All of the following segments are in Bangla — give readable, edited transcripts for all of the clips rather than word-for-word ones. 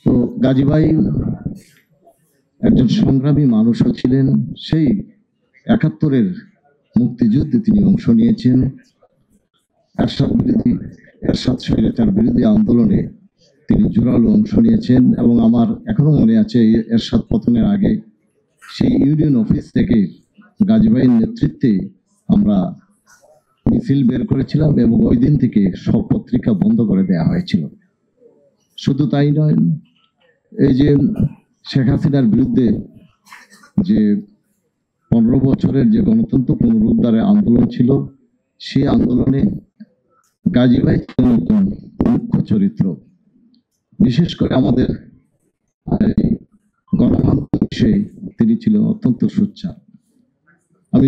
তো গাজী ভাই একজন সংগ্রামী মানুষও ছিলেন। সেই ৭১-এর মুক্তিযুদ্ধে তিনি অংশ নিয়েছেন। এরশাদ স্বৈরাচার বিরোধী আন্দোলনে তিনি জোরালো অংশ নিয়েছেন এবং আমার এখনো মনে আছে এরশাদ পতনের আগে সেই ইউনিয়ন অফিস থেকে গাজী ভাইয়ের নেতৃত্বে আমরা মিছিল বের করেছিলাম এবং ওই দিন থেকে সব পত্রিকা বন্ধ করে দেওয়া হয়েছিল। শুধু তাই নয়, এই যে শেখ হাসিনার বিরুদ্ধে যে 15 বছরের যে গণতন্ত্র পুনরুদ্ধারের আন্দোলন ছিল, সেই আন্দোলনে গাজী ভাই ছিলেন একজন মুখ্য চরিত্র। বিশেষ করে আমাদের গণমাধ্যম বিষয়ে তিনি ছিলেন অত্যন্ত সোচ্চার। আমি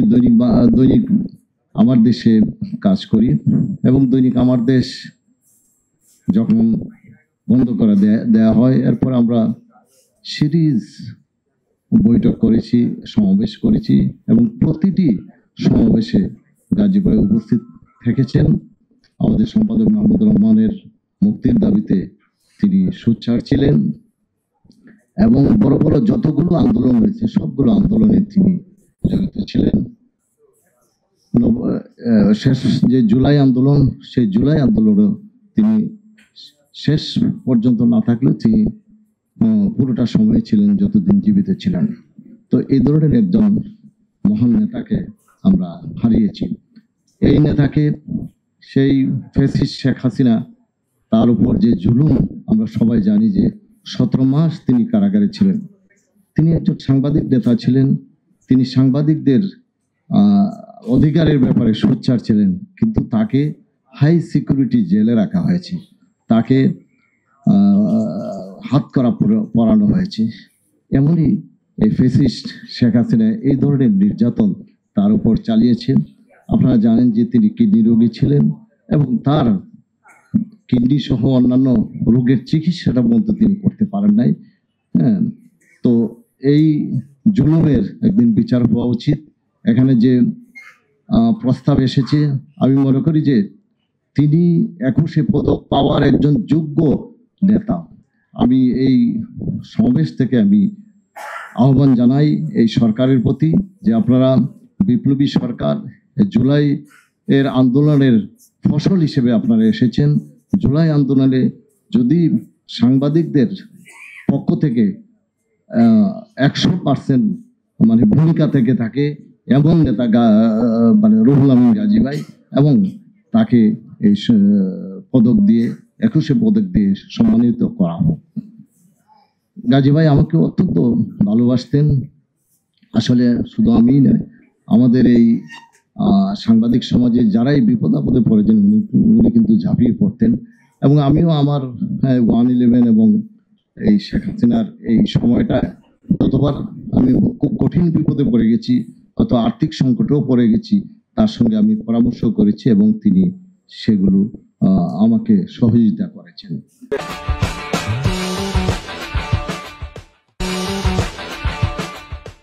দৈনিক আমার দেশে কাজ করি এবং দৈনিক আমার দেশ যখন বন্ধ করে দেয়া হয়, এরপর আমরা সিরিজ বৈঠক করেছি, সমাবেশ করেছি এবং প্রতিটি সমাবেশে গাজী ভাই উপস্থিত থেকেছেন। আমাদের সম্পাদক মাহমুদুর রহমানের মুক্তির দাবিতে তিনি সোচ্চার ছিলেন এবং বড় বড় যতগুলো আন্দোলন হয়েছে সবগুলো আন্দোলনে তিনি জড়িত ছিলেন। শেষ যে জুলাই আন্দোলন, সেই জুলাই আন্দোলনে তিনি শেষ পর্যন্ত না থাকলেও তিনি পুরোটা সময় ছিলেন যতদিন জীবিত ছিলেন। তো এই ধরনের একজন মহান নেতাকে আমরা হারিয়েছি। এই নেতাকে সেই ফ্যাসিস্ট শেখ হাসিনা তার উপর যে জুলুম আমরা সবাই জানি, যে 17 মাস তিনি কারাগারে ছিলেন। তিনি একজন সাংবাদিক নেতা ছিলেন। তিনি সাংবাদিকদের অধিকারের ব্যাপারে সোচ্চার ছিলেন, কিন্তু তাকে হাই সিকিউরিটি জেলে রাখা হয়েছে, তাকে হাতকড়া পরানো হয়েছে। এমনই এই ফ্যাসিস্ট শেখ হাসিনা এই ধরনের নির্যাতন তার উপর চালিয়েছেন। আপনারা জানেন যে তিনি কিডনি রোগী ছিলেন এবং তার কিডনি সহ অন্যান্য রোগের চিকিৎসাটা পর্যন্ত তিনি করতে পারেন নাই। হ্যাঁ, তো এই জুলুমের একদিন বিচার হওয়া উচিত। এখানে যে প্রস্তাব এসেছে, আমি মনে করি যে তিনি 21শে পদক পাওয়ার একজন যোগ্য নেতা। আমি এই সমাবেশ থেকে আমি আহ্বান জানাই এই সরকারের প্রতি যে আপনারা বিপ্লবী সরকার, জুলাই এর আন্দোলনের ফসল হিসেবে আপনারা এসেছেন। জুলাই আন্দোলনে যদি সাংবাদিকদের পক্ষ থেকে 100% মানে ভূমিকা থেকে থাকে এমন নেতা মানে রুহুল আমিন গাজী ভাই, এবং তাকে এই পদক দিয়ে 21শে পদক দিয়ে সম্মানিত করা হোক। গাজী ভাই আমাকে অত্যন্ত ভালোবাসতেন। আসলে শুধু আমিই নয়, আমাদের এই সাংবাদিক সমাজে যারাই বিপদ আপদে পড়েছেন উনি কিন্তু ঝাঁপিয়ে পড়তেন। এবং আমিও আমার 111 এবং এই শেখ হাসিনার এই সময়টা যতবার আমি খুব কঠিন বিপদে পড়ে গেছি, কত আর্থিক সংকটেও পড়ে গেছি, তার সঙ্গে আমি পরামর্শ করেছি এবং তিনি সেগুলো আমাকে সহযোগিতা করেছেন।